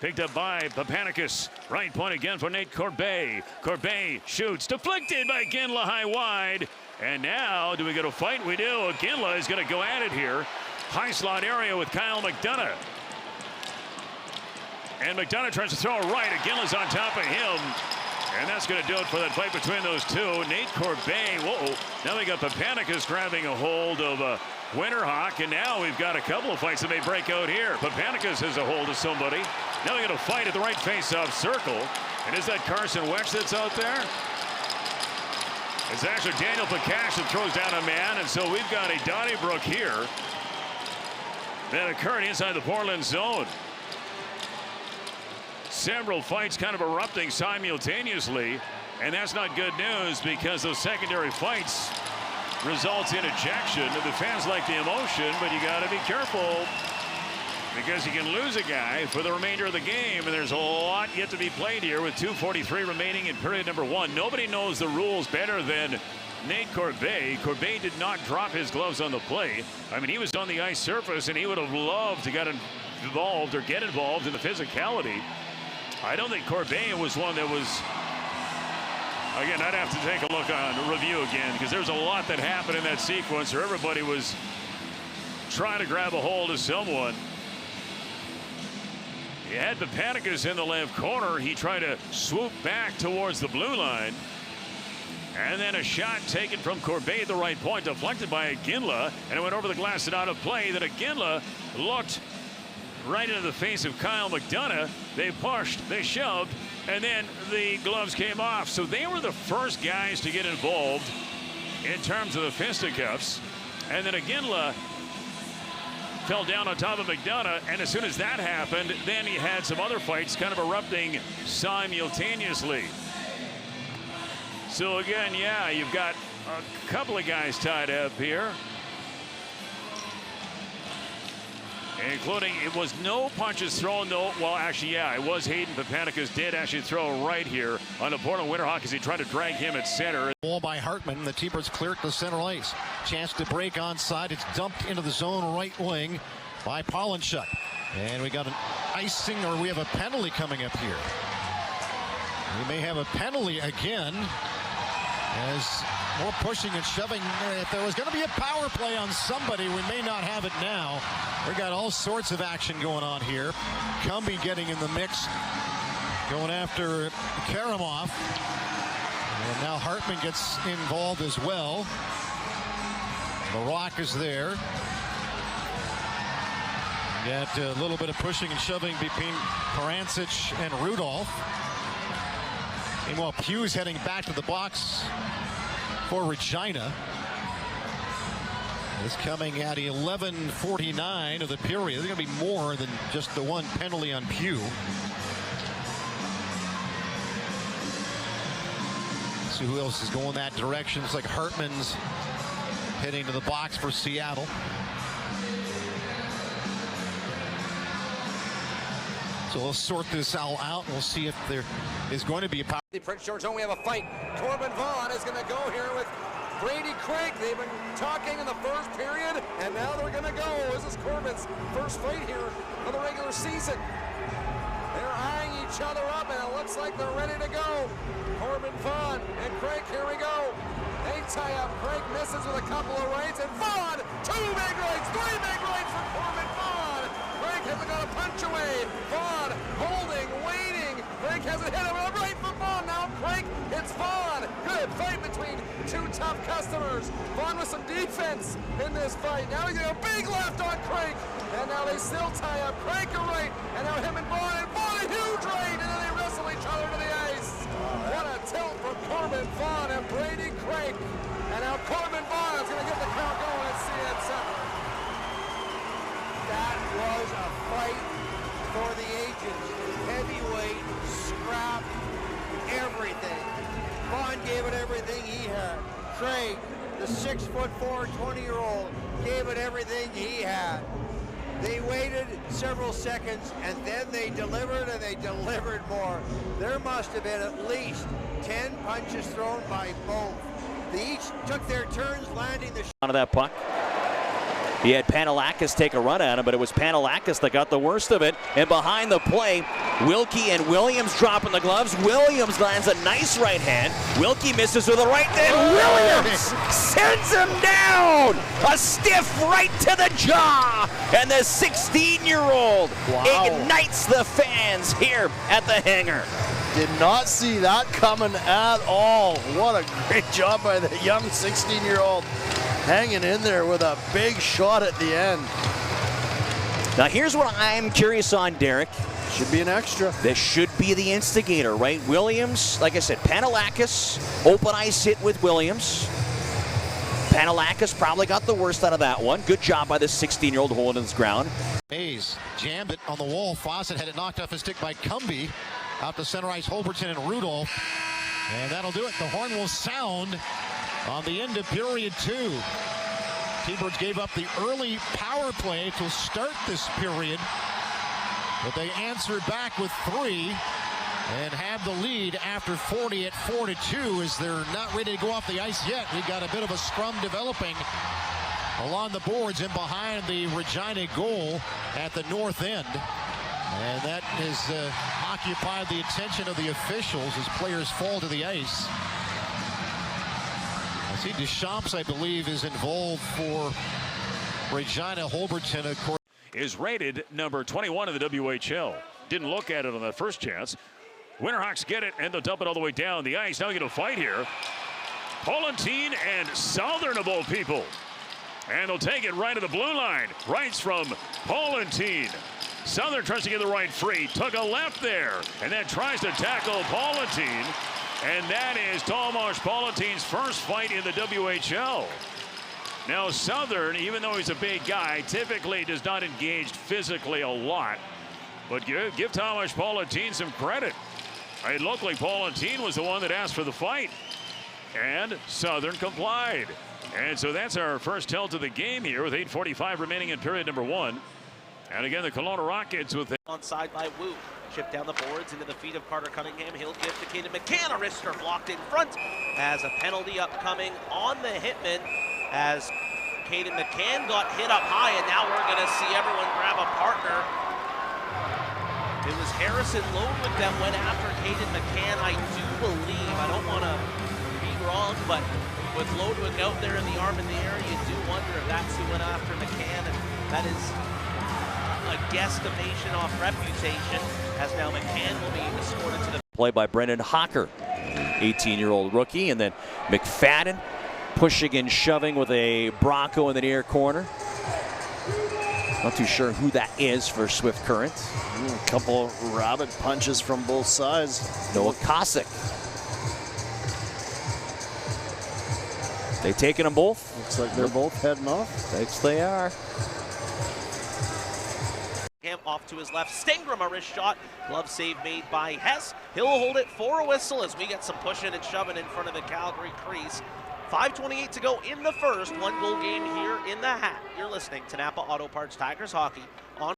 Picked up by Papanicus. Right point again for Nate Corbet. Corbet shoots. Deflected by Ginla high wide. And now, do we get a fight? We do. Ginla is going to go at it here. High slot area with Kyle McDonough. And McDonough tries to throw it right. Ginla's on top of him. And that's going to do it for that fight between those two. Nate Corbet. Whoa. Now we got Papanicus grabbing a hold of Winterhawk. And now we've got a couple of fights that may break out here. Papanicus has a hold of somebody. Now we got a fight at the right face-off circle. And is that Carson Wetch that's out there? It's actually Daniel Pakash that throws down a man. And so we've got a Donnybrook here that occurred inside the Portland zone. Several fights kind of erupting simultaneously, and that's not good news because those secondary fights results in ejection. The fans like the emotion, but you got to be careful because you can lose a guy for the remainder of the game, and there's a lot yet to be played here with 2:43 remaining in period number 1. Nobody knows the rules better than Nate Corbet. Corbet did not drop his gloves on the play. I mean, he was on the ice surface, and he would have loved to get involved in the physicality. I don't think Corbet was one that was, again, I'd have to take a look on review again because there's a lot that happened in that sequence where everybody was trying to grab a hold of someone. You had Papanicus in the left corner. He tried to swoop back towards the blue line. And then a shot taken from Corbet at the right point, deflected by Ginla, and it went over the glass and out of play. Then Ginla looked right into the face of Kyle McDonough. They pushed, they shoved, and then the gloves came off. So they were the first guys to get involved in terms of the fisticuffs. And then Ginla fell down on top of McDonough, and as soon as that happened, then he had some other fights kind of erupting simultaneously. So again, yeah, you've got a couple of guys tied up here, including, it was no punches thrown, though. Well, actually, yeah, it was Hayden Papanicus did actually throw right here on the Portland Winterhawk as he tried to drag him at center. Ball by Hartman. The T-Birds clear to the center ice. Chance to break onside. It's dumped into the zone right wing by Pollinchuk. And we got an icing, or we have a penalty coming up here. We may have a penalty again. As more pushing and shoving. If there was going to be a power play on somebody, we may not have it now. We got all sorts of action going on here. Cumbie getting in the mix, going after Karamov. And now Hartman gets involved as well. The Rock is there. Got a little bit of pushing and shoving between Parancic and Rudolph. Meanwhile, Pugh's heading back to the box for Regina. It's coming at 11:49 of the period. There's going to be more than just the one penalty on Pugh. See who else is going that direction. It's like Hartman's heading to the box for Seattle. So we'll sort this all out. We'll see if there is going to be a power. The Prince George Zone, we have a fight. Corbin Vaughn is going to go here with Brady Craig. They've been talking in the first period, and now they're going to go. This is Corbin's first fight here of the regular season. They're eyeing each other up, and it looks like they're ready to go. Corbin Vaughn and Craig, here we go. They tie up. Craig misses with a couple of rights, and Vaughn, 2 big rights, 3 big rights for Corbin Vaughn. Craig hasn't got a punch away. Vaughn holding, waiting. Craig hasn't hit him. Right for Vaughn. Now Craig hits Vaughn. Good fight between two tough customers. Vaughn with some defense in this fight. Now he's got a big left on Craig. And now they still tie up. Craig a right. And now him and Vaughn a huge right. And then they wrestle each other to the ice. What a tilt from Corbin Vaughn and Brady Craig. And now Corbin Vaughn is going to get the count going at CN7. That was a fight for the ages. Heavyweight, scrap, everything. Vaughn gave it everything he had. Craig, the 6'4", 20-year-old, gave it everything he had. They waited several seconds, and then they delivered, and they delivered more. There must have been at least 10 punches thrown by both. They each took their turns landing the shot of that puck. He had Panalakis take a run at him, but it was Panalakis that got the worst of it. And behind the play, Wilkie and Williams dropping the gloves. Williams lands a nice right hand. Wilkie misses with a right, then Williams sends him down. A stiff right to the jaw. And the 16-year-old ignites the fans here at the hangar. Did not see that coming at all. What a great job by the young 16-year-old, hanging in there with a big shot at the end. Now here's what I'm curious on, Derek. Should be an extra. This should be the instigator, right? Williams, like I said, Panalakis, open ice hit with Williams. Panalakis probably got the worst out of that one. Good job by this 16-year-old holding his ground. Hayes jammed it on the wall. Fawcett had it knocked off his stick by Cumby. Out to center ice, Holberton and Rudolph. And that'll do it. The horn will sound on the end of period 2. T-Birds gave up the early power play to start this period, but they answered back with 3 and have the lead after 40 at 4-2 as they're not ready to go off the ice yet. We've got a bit of a scrum developing along the boards and behind the Regina goal at the north end. And that has occupied the attention of the officials as players fall to the ice. I see Deschamps, I believe, is involved for Regina. Holberton, of course, is rated number 21 in the WHL. Didn't look at it on that first chance. Winterhawks get it, and they'll dump it all the way down the ice. Now we get a fight here. Palatine and Southern of all people. And they'll take it right to the blue line. Rights from Palatine. Southern tries to get the right free. Took a left there. And then tries to tackle Palatine. And that is Tomasz Palatine's first fight in the WHL. Now Southern, even though he's a big guy, typically does not engage physically a lot. But give Tomasz Palatine some credit. It looked like Palatine was the one that asked for the fight. And Southern complied. And so that's our first tell to the game here with 8:45 remaining in period number 1. And again, the Kelowna Rockets with onside by Wu. Chip down the boards into the feet of Carter Cunningham. He'll give to Caden McCann. A wrister blocked in front as a penalty upcoming on the hitman as Caden McCann got hit up high, and now we're going to see everyone grab a partner. It was Harrison Lodewick that went after Caden McCann, I do believe. I don't want to be wrong, but with Lodewick out there in the arm in the air, you do wonder if that's who went after McCann, and that is a guesstimation off reputation, as now McCann will be escorted to the play by Brendan Hocker, 18-year-old rookie, and then McFadden pushing and shoving with a Bronco in the near corner. Not too sure who that is for Swift Current. A couple rabbit punches from both sides. Noah Kosick. They taking them both? Looks like they're both heading off. Thanks, they are. off to his left. Stengram, a wrist shot. Glove save made by Hess. He'll hold it for a whistle as we get some pushing and shoving in front of the Calgary crease. 5:28 to go in the first. One goal game here in the hat. You're listening to Napa Auto Parts Tigers Hockey on